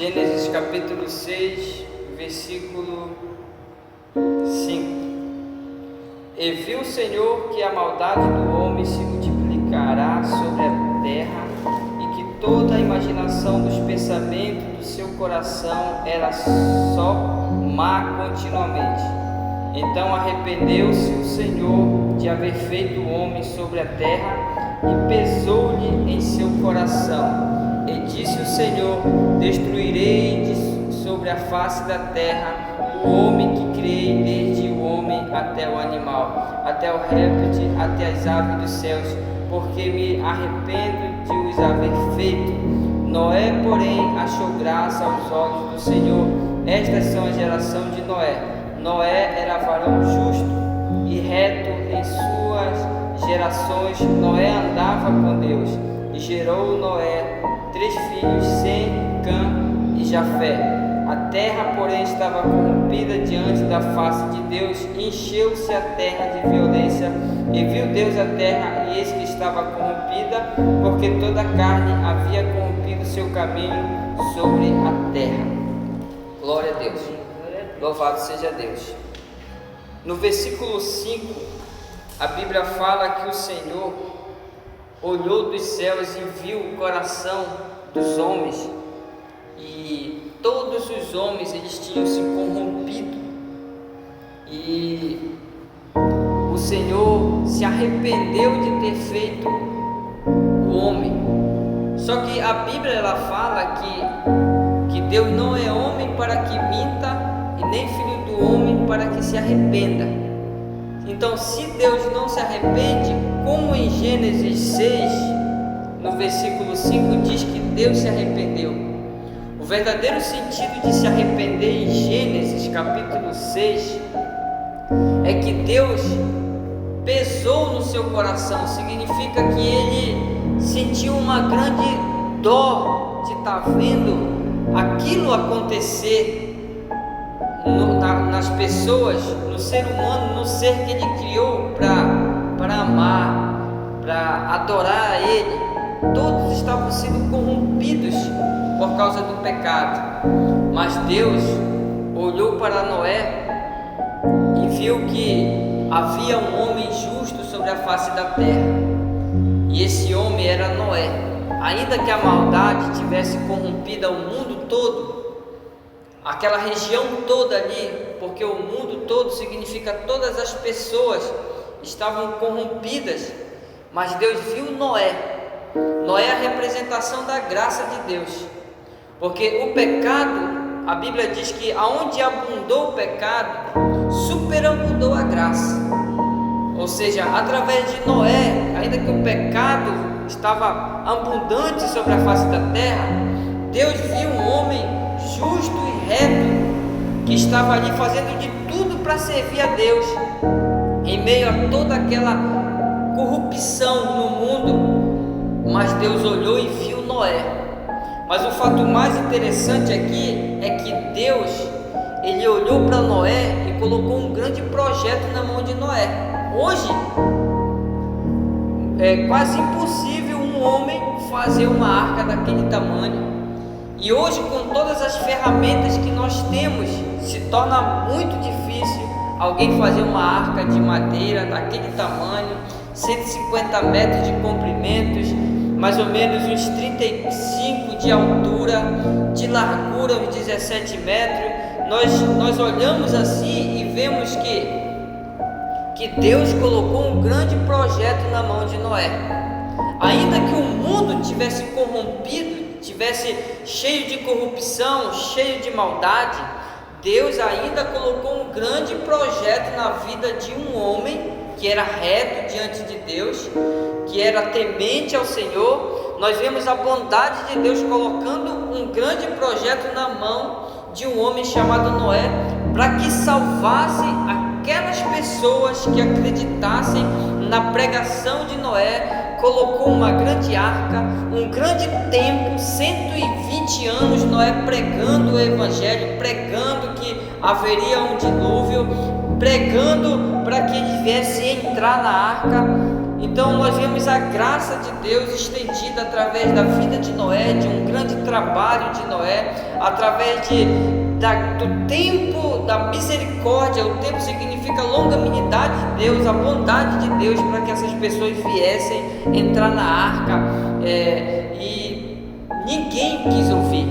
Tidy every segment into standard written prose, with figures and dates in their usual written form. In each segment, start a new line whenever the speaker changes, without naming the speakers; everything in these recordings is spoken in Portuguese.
Gênesis capítulo 6, versículo 5. E viu o Senhor que a maldade do homem se multiplicará sobre a terra, e que toda a imaginação dos pensamentos do seu coração era só má continuamente. Então arrependeu-se o Senhor de haver feito o homem sobre a terra, e pesou-lhe em seu coração. E disse o Senhor: destruirei sobre a face da terra o homem que criei, desde o homem até o animal, até o réptil, até as aves dos céus, porque me arrependo de os haver feito. Noé, porém, achou graça aos olhos do Senhor. Estas são a geração de Noé. Noé era varão justo e reto em suas gerações. Noé andava com Deus, e gerou Noé 3 filhos, Sem, Cã e Jafé. A terra, porém, estava corrompida diante da face de Deus, e encheu-se a terra de violência. E viu Deus a terra, e eis que estava corrompida, porque toda a carne havia corrompido seu caminho sobre a terra. Glória a Deus. Louvado seja Deus. No versículo 5, a Bíblia fala que o Senhor olhou dos céus e viu o coração dos homens, e todos os homens eles tinham se corrompido, e o Senhor se arrependeu de ter feito o homem. Só que a Bíblia ela fala que Deus não é homem para que minta, e nem filho do homem para que se arrependa. Então, se Deus não se arrepende, como em Gênesis 6, no versículo 5, diz que Deus se arrependeu. O verdadeiro sentido de se arrepender em Gênesis capítulo 6 é que Deus pesou no seu coração. Significa que ele sentiu uma grande dó de estar vendo aquilo acontecer nas pessoas, no ser humano, no ser que ele criou para amar, para adorar a ele. Todos estavam sendo corrompidos por causa do pecado, mas Deus olhou para Noé e viu que havia um homem justo sobre a face da terra, e esse homem era Noé. Ainda que a maldade tivesse corrompido o mundo todo, aquela região toda ali, porque o mundo todo significa todas as pessoas estavam corrompidas, mas Deus viu Noé. Noé é a representação da graça de Deus, porque o pecado, a Bíblia diz que aonde abundou o pecado, superabundou a graça. Ou seja, através de Noé, ainda que o pecado estava abundante sobre a face da terra, Deus viu um homem justo e reto, que estava ali fazendo de tudo para servir a Deus, em meio a toda aquela corrupção no mundo. Mas Deus olhou e viu Noé. Mas o fato mais interessante aqui é que Deus, ele olhou para Noé e colocou um grande projeto na mão de Noé. Hoje é quase impossível um homem fazer uma arca daquele tamanho. E hoje, com todas as ferramentas que nós temos, se torna muito difícil alguém fazer uma arca de madeira daquele tamanho, 150 metros de comprimentos, mais ou menos uns 35 de altura, de largura uns 17 metros. Nós olhamos assim e vemos que Deus colocou um grande projeto na mão de Noé. Ainda que o mundo tivesse corrompido, tivesse cheio de corrupção, cheio de maldade, Deus ainda colocou um grande projeto na vida de um homem que era reto diante de Deus, que era temente ao Senhor. Nós vemos a bondade de Deus colocando um grande projeto na mão de um homem chamado Noé, para que salvasse aquelas pessoas que acreditassem na pregação de Noé. Colocou uma grande arca, um grande tempo, 120 anos Noé pregando o evangelho, pregando que haveria um dilúvio, pregando para que ele viesse entrar na arca. Então nós vemos a graça de Deus estendida através da vida de Noé, de um grande trabalho de Noé, através do tempo da misericórdia. O tempo significa a longanimidade de Deus, a bondade de Deus, para que essas pessoas viessem entrar na arca, e ninguém quis ouvir,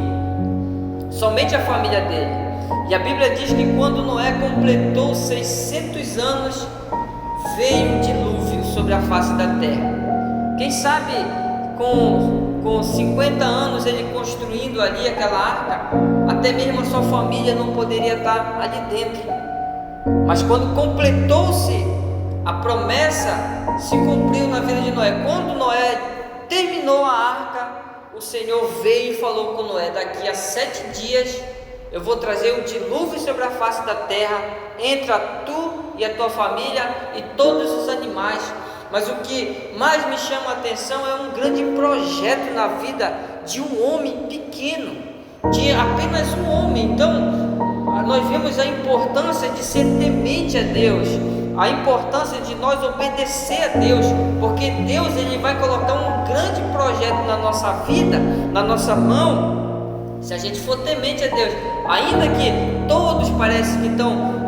somente a família dele. E a Bíblia diz que quando Noé completou 600 anos, veio um dilúvio sobre a face da terra. Quem sabe com 50 anos ele construindo ali aquela arca, até mesmo a sua família não poderia estar ali dentro. Mas quando completou-se, a promessa se cumpriu na vida de Noé. Quando Noé terminou a arca, o Senhor veio e falou com Noé: daqui a 7 dias eu vou trazer um dilúvio sobre a face da terra, entra tu e a tua família e todos os animais. Mas o que mais me chama a atenção é um grande projeto na vida de um homem pequeno, de apenas um homem. Então nós vemos a importância de ser temente a Deus, a importância de nós obedecer a Deus, porque Deus ele vai colocar um grande projeto na nossa vida, na nossa mão, se a gente for temente a Deus. Ainda que todos parecem que estão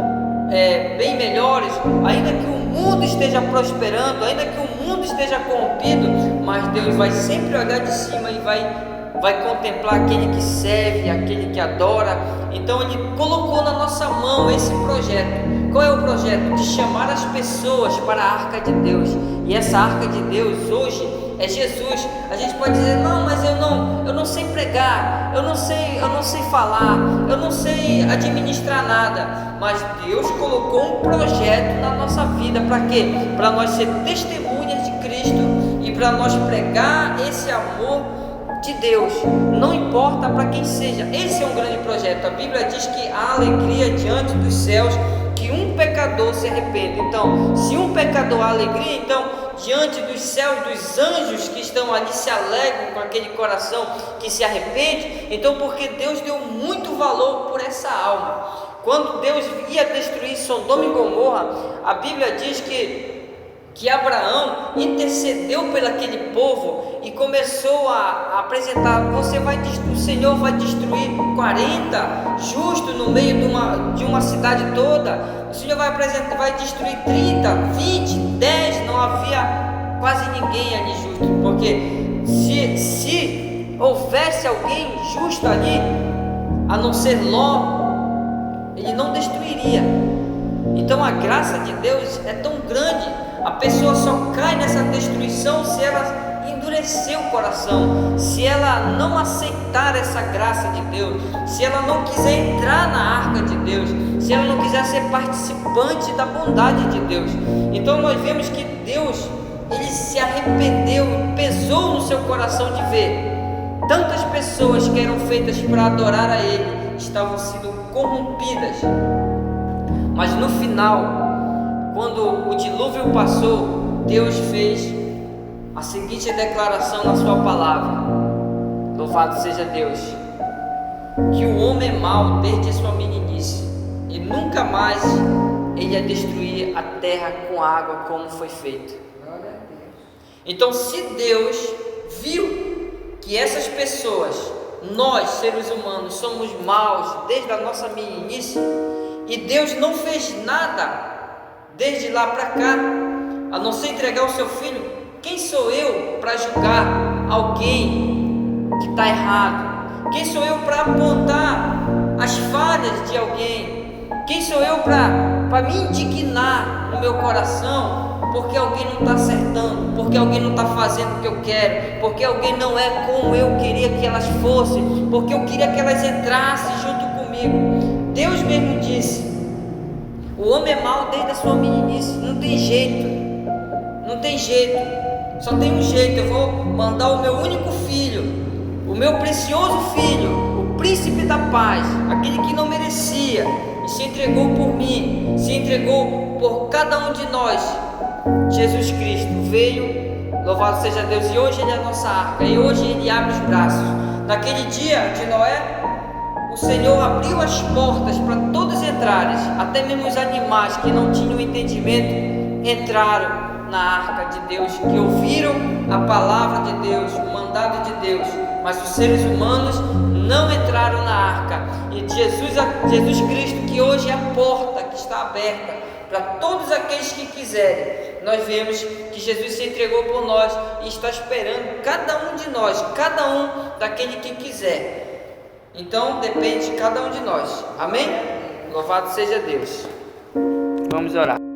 bem melhores, ainda que o mundo esteja prosperando, ainda que o mundo esteja corrompido, mas Deus vai sempre olhar de cima e vai contemplar aquele que serve, aquele que adora. Então Ele colocou na nossa mão esse projeto. Qual é o projeto? De chamar as pessoas para a arca de Deus. E essa arca de Deus hoje é Jesus. A gente pode dizer: não, mas eu não sei pregar, eu não sei falar, eu não sei administrar nada. Mas Deus colocou um projeto na nossa vida. Para quê? Para nós ser testemunhas de Cristo e para nós pregar esse amor de Deus, não importa para quem seja. Esse é um grande projeto. A Bíblia diz que há alegria diante dos céus que um pecador se arrepende. Então, se um pecador há alegria, então diante dos céus, dos anjos que estão ali se alegram com aquele coração que se arrepende. Então, porque Deus deu muito valor por essa alma. Quando Deus ia destruir Sodoma e Gomorra, a Bíblia diz que Abraão intercedeu pelo aquele povo e começou a apresentar: o Senhor vai destruir 40 justos no meio de uma cidade toda. O Senhor vai destruir 30, 20, 10. Não havia quase ninguém ali justo, porque se houvesse alguém justo ali, a não ser Ló, ele não destruiria. Então a graça de Deus é tão grande. A pessoa só cai nessa destruição se ela endurecer o coração, se ela não aceitar essa graça de Deus, se ela não quiser entrar na arca de Deus, se ela não quiser ser participante da bondade de Deus. Então nós vemos que Deus, ele se arrependeu, pesou no seu coração de ver tantas pessoas que eram feitas para adorar a Ele estavam sendo corrompidas. Mas no final, quando o dilúvio passou, Deus fez a seguinte declaração na sua palavra: louvado seja Deus, que o homem é mau desde a sua meninice, e nunca mais ele ia destruir a terra com água como foi feito. Então, se Deus viu que essas pessoas, nós seres humanos, somos maus desde a nossa meninice, e Deus não fez nada desde lá para cá, a não ser entregar o seu filho, quem sou eu para julgar alguém que está errado? Quem sou eu para apontar as falhas de alguém? Quem sou eu para me indignar no meu coração porque alguém não está acertando, porque alguém não está fazendo o que eu quero, porque alguém não é como eu queria que elas fossem, porque eu queria que elas entrassem junto comigo? Deus mesmo disse: o homem é mau desde a sua meninice. Não tem jeito, não tem jeito, só tem um jeito. Eu vou mandar o meu único filho, o meu precioso filho, o príncipe da paz, aquele que não merecia e se entregou por mim, se entregou por cada um de nós. Jesus Cristo veio, louvado seja Deus, e hoje Ele é a nossa arca, e hoje Ele abre os braços. Naquele dia de Noé, o Senhor abriu as portas para todos entrarem, até mesmo os animais que não tinham entendimento entraram na arca de Deus, que ouviram a palavra de Deus, o mandado de Deus, mas os seres humanos não entraram na arca. E Jesus Cristo, que hoje é a porta que está aberta para todos aqueles que quiserem, nós vemos que Jesus se entregou por nós e está esperando cada um de nós, cada um daquele que quiser. Então depende de cada um de nós. Amém? Louvado seja Deus. Vamos orar.